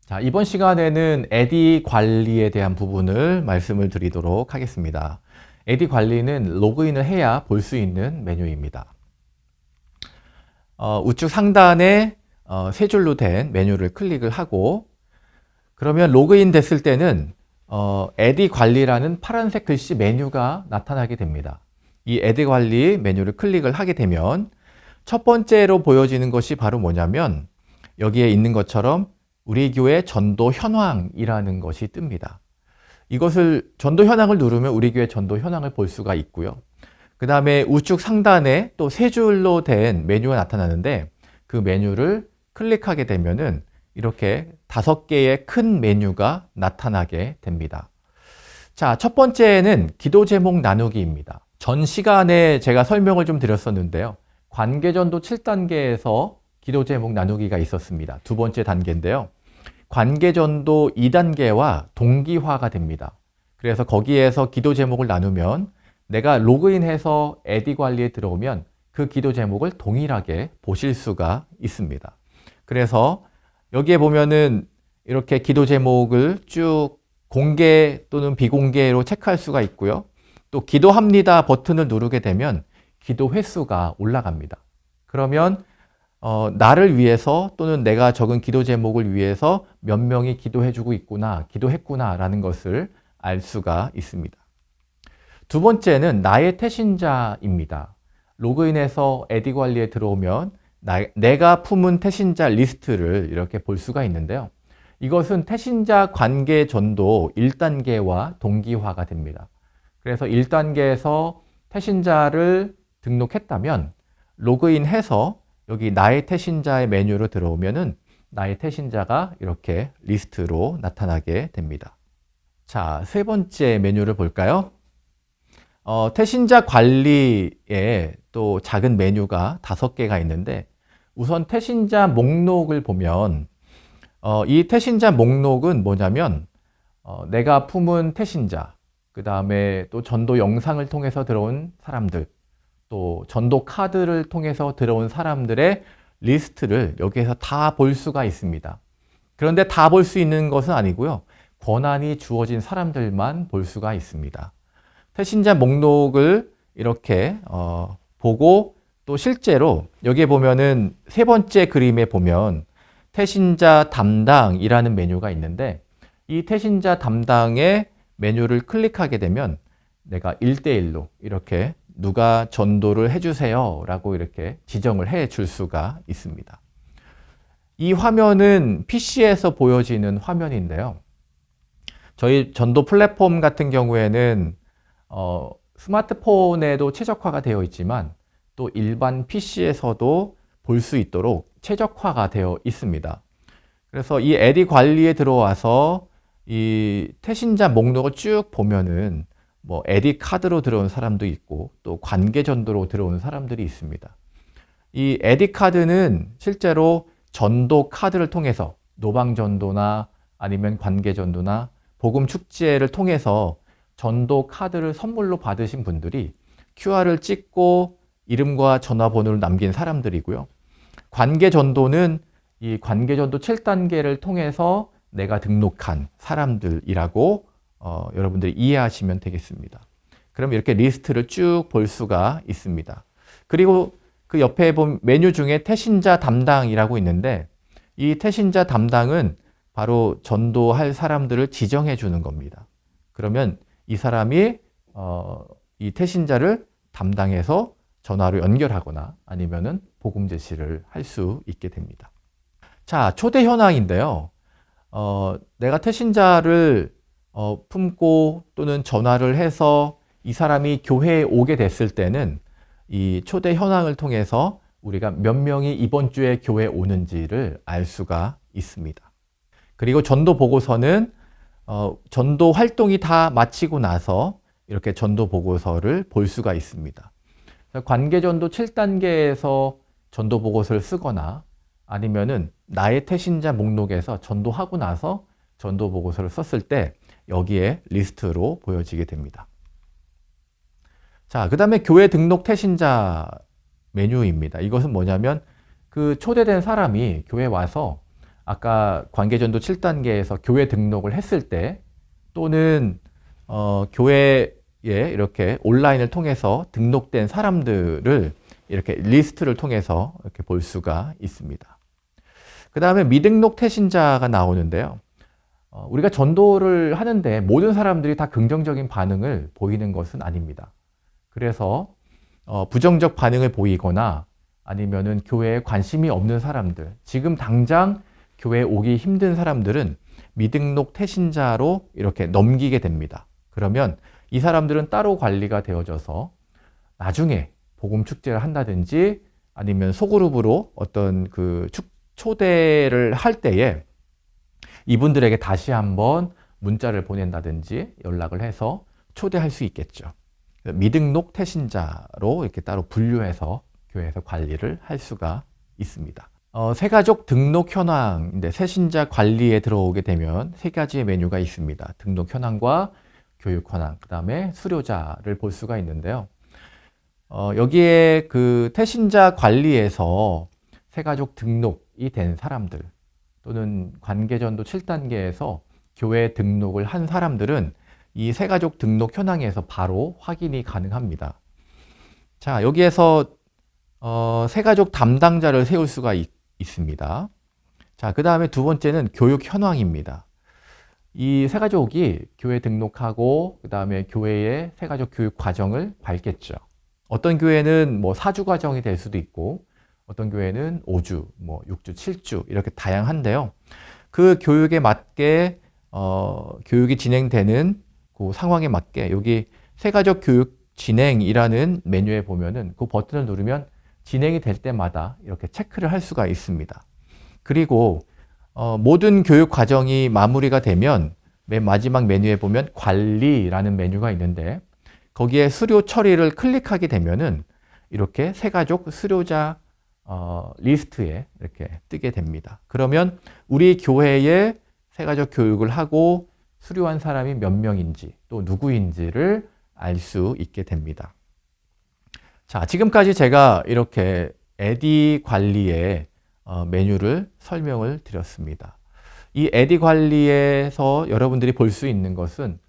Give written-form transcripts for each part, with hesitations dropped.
자, 이번 시간에는 에디 관리에 대한 부분을 말씀을 드리도록 하겠습니다. 에디 관리는 로그인을 해야 볼 수 있는 메뉴입니다. 우측 상단에 세 줄로 된 메뉴를 클릭을 하고, 그러면 로그인 됐을 때는 에디 관리라는 파란색 글씨 메뉴가 나타나게 됩니다. 이 에디 관리 메뉴를 클릭을 하게 되면 첫 번째로 보여지는 것이 바로 뭐냐면, 여기에 있는 것처럼 우리 교회 전도 현황이라는 것이 뜹니다. 이것을 전도 현황을 누르면 우리 교회 전도 현황을 볼 수가 있고요. 그 다음에 우측 상단에 또 세 줄로 된 메뉴가 나타나는데, 그 메뉴를 클릭하게 되면은 이렇게 5개의 큰 메뉴가 나타나게 됩니다. 자, 첫 번째는 기도 제목 나누기입니다. 전 시간에 제가 설명을 좀 드렸었는데요. 관계전도 7단계에서 기도 제목 나누기가 있었습니다. 두 번째 단계인데요. 관계전도 2단계와 동기화가 됩니다. 그래서 거기에서 기도 제목을 나누면 내가 로그인해서 에디 관리에 들어오면 그 기도 제목을 동일하게 보실 수가 있습니다. 그래서 여기에 보면은 이렇게 기도 제목을 쭉 공개 또는 비공개로 체크할 수가 있고요. 또 기도합니다 버튼을 누르게 되면 기도 횟수가 올라갑니다. 그러면 나를 위해서 또는 내가 적은 기도 제목을 위해서 몇 명이 기도해주고 있구나, 기도했구나 라는 것을 알 수가 있습니다. 두 번째는 나의 태신자입니다. 로그인해서 에디 관리에 들어오면 내가 품은 태신자 리스트를 이렇게 볼 수가 있는데요. 이것은 태신자 관계 전도 1단계와 동기화가 됩니다. 그래서 1단계에서 태신자를 등록했다면 로그인해서 여기 나의 태신자의 메뉴로 들어오면은 나의 태신자가 이렇게 리스트로 나타나게 됩니다. 자, 세 번째 메뉴를 볼까요? 태신자 관리에 또 작은 메뉴가 5개가 있는데, 우선 태신자 목록을 보면 이 태신자 목록은 뭐냐면 내가 품은 태신자, 그 다음에 또 전도 영상을 통해서 들어온 사람들, 또 전도 카드를 통해서 들어온 사람들의 리스트를 여기에서 다 볼 수가 있습니다. 그런데 다 볼 수 있는 것은 아니고요. 권한이 주어진 사람들만 볼 수가 있습니다. 태신자 목록을 이렇게 보고, 또 실제로 여기에 보면은 세 번째 그림에 보면 태신자 담당이라는 메뉴가 있는데, 이 태신자 담당의 메뉴를 클릭하게 되면 내가 1대1로 이렇게 누가 전도를 해주세요 라고 이렇게 지정을 해 줄 수가 있습니다. 이 화면은 PC에서 보여지는 화면인데요. 저희 전도 플랫폼 같은 경우에는 스마트폰에도 최적화가 되어 있지만 또 일반 PC에서도 볼 수 있도록 최적화가 되어 있습니다. 그래서 이 에디 관리에 들어와서 이 태신자 목록을 쭉 보면은 뭐 에디 카드로 들어온 사람도 있고 또 관계 전도로 들어온 사람들이 있습니다. 이 에디 카드는 실제로 전도 카드를 통해서 노방 전도나 아니면 관계 전도나 복음 축제를 통해서 전도 카드를 선물로 받으신 분들이 QR을 찍고 이름과 전화번호를 남긴 사람들이고요. 관계 전도는 이 관계 전도 7단계를 통해서 내가 등록한 사람들이라고 여러분들이 이해하시면 되겠습니다. 그럼 이렇게 리스트를 쭉 볼 수가 있습니다. 그리고 그 옆에 본 메뉴 중에 태신자 담당이라고 있는데, 이 태신자 담당은 바로 전도할 사람들을 지정해 주는 겁니다. 그러면 이 사람이 이 태신자를 담당해서 전화로 연결하거나 아니면은 복음 제시를 할 수 있게 됩니다. 자, 초대 현황인데요. 내가 태신자를 품고 또는 전화를 해서 이 사람이 교회에 오게 됐을 때는 이 초대 현황을 통해서 우리가 몇 명이 이번 주에 교회에 오는지를 알 수가 있습니다. 그리고 전도 보고서는 전도 활동이 다 마치고 나서 이렇게 전도 보고서를 볼 수가 있습니다. 관계전도 7단계에서 전도 보고서를 쓰거나 아니면은 나의 태신자 목록에서 전도하고 나서 전도 보고서를 썼을 때 여기에 리스트로 보여지게 됩니다. 자, 그 다음에 교회 등록 태신자 메뉴입니다. 이것은 뭐냐면 그 초대된 사람이 교회에 와서 아까 관계전도 7단계에서 교회 등록을 했을 때 또는 교회에 이렇게 온라인을 통해서 등록된 사람들을 이렇게 리스트를 통해서 이렇게 볼 수가 있습니다. 그 다음에 미등록 태신자가 나오는데요. 우리가 전도를 하는데 모든 사람들이 다 긍정적인 반응을 보이는 것은 아닙니다. 그래서 부정적 반응을 보이거나 아니면은 교회에 관심이 없는 사람들, 지금 당장 교회에 오기 힘든 사람들은 미등록 태신자로 이렇게 넘기게 됩니다. 그러면 이 사람들은 따로 관리가 되어져서 나중에 복음 축제를 한다든지 아니면 소그룹으로 어떤 그 초대를 할 때에 이분들에게 다시 한번 문자를 보낸다든지 연락을 해서 초대할 수 있겠죠. 미등록 태신자로 이렇게 따로 분류해서 교회에서 관리를 할 수가 있습니다. 새가족 등록 현황인데 새신자 관리에 들어오게 되면 세 가지의 메뉴가 있습니다. 등록 현황과 교육 현황, 그 다음에 수료자를 볼 수가 있는데요. 여기에 그 태신자 관리에서 새가족 등록이 된 사람들 또는 관계전도 7단계에서 교회 등록을 한 사람들은 이 새가족 등록 현황에서 바로 확인이 가능합니다. 자, 여기에서 새가족 담당자를 세울 수가 있습니다. 자, 그 다음에 두 번째는 교육 현황입니다. 이 새가족이 교회 등록하고 그 다음에 교회의 새가족 교육 과정을 밟겠죠. 어떤 교회는 뭐 4주 과정이 될 수도 있고 어떤 교회는 5주, 뭐 6주, 7주 이렇게 다양한데요. 그 교육에 맞게 교육이 진행되는 그 상황에 맞게 여기 새가족 교육 진행이라는 메뉴에 보면은 그 버튼을 누르면 진행이 될 때마다 이렇게 체크를 할 수가 있습니다. 그리고 모든 교육 과정이 마무리가 되면 맨 마지막 메뉴에 보면 관리라는 메뉴가 있는데 거기에 수료 처리를 클릭하게 되면은 이렇게 새가족 수료자 리스트에 이렇게 뜨게 됩니다. 그러면 우리 교회에 새가족 교육을 하고 수료한 사람이 몇 명인지 또 누구인지를 알 수 있게 됩니다. 자, 지금까지 제가 이렇게 에디 관리의 메뉴를 설명을 드렸습니다. 이 에디 관리에서 여러분들이 볼 수 있는 것은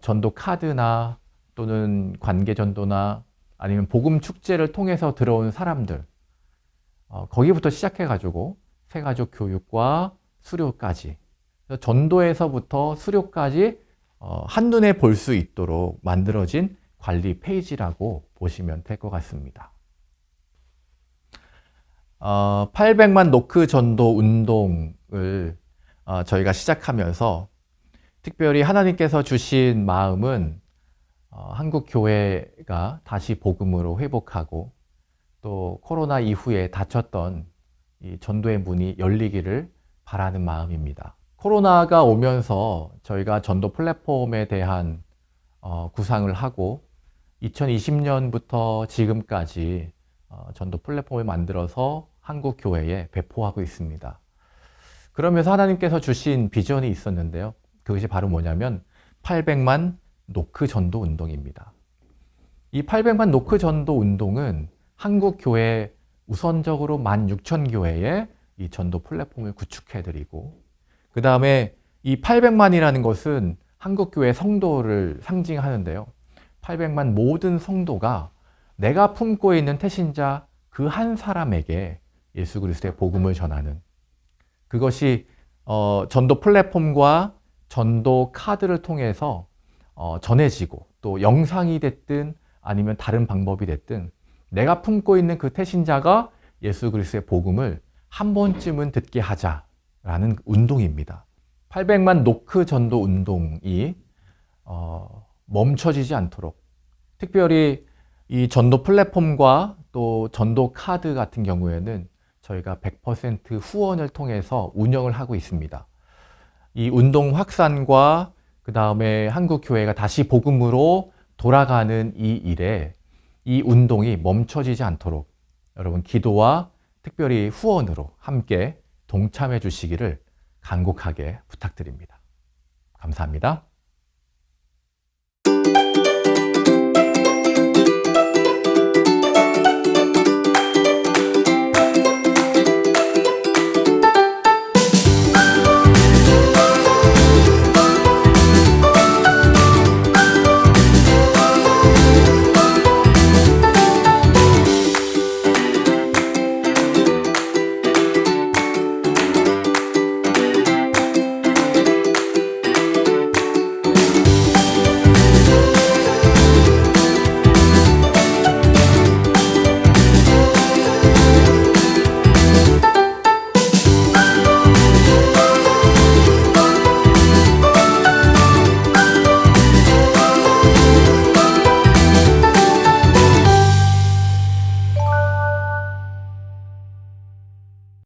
전도 카드나 또는 관계 전도나 아니면 복음 축제를 통해서 들어온 사람들 거기부터 시작해 가지고 새가족 교육과 수료까지 전도에서부터 수료까지 한눈에 볼 수 있도록 만들어진 관리 페이지라고 보시면 될 것 같습니다. 800만 노크 전도 운동을 저희가 시작하면서 특별히 하나님께서 주신 마음은 한국 교회가 다시 복음으로 회복하고 또 코로나 이후에 닫혔던 이 전도의 문이 열리기를 바라는 마음입니다. 코로나가 오면서 저희가 전도 플랫폼에 대한 구상을 하고 2020년부터 지금까지 전도 플랫폼을 만들어서 한국 교회에 배포하고 있습니다. 그러면서 하나님께서 주신 비전이 있었는데요. 그것이 바로 뭐냐면 800만 노크 전도 운동입니다. 이 800만 노크 전도 운동은 한국 교회 우선적으로 16,000교회에 이 전도 플랫폼을 구축해드리고 그 다음에 이 800만이라는 것은 한국 교회 성도를 상징하는데요. 800만 모든 성도가 내가 품고 있는 태신자 그 한 사람에게 예수 그리스도의 복음을 전하는 그것이 전도 플랫폼과 전도 카드를 통해서 전해지고 또 영상이 됐든 아니면 다른 방법이 됐든 내가 품고 있는 그 태신자가 예수 그리스도의 복음을 한 번쯤은 듣게 하자라는 운동입니다. 800만 노크 전도 운동이 멈춰지지 않도록 특별히 이 전도 플랫폼과 또 전도 카드 같은 경우에는 저희가 100% 후원을 통해서 운영을 하고 있습니다. 이 운동 확산과 그 다음에 한국 교회가 다시 복음으로 돌아가는 이 일에 이 운동이 멈춰지지 않도록 여러분 기도와 특별히 후원으로 함께 동참해 주시기를 간곡하게 부탁드립니다. 감사합니다.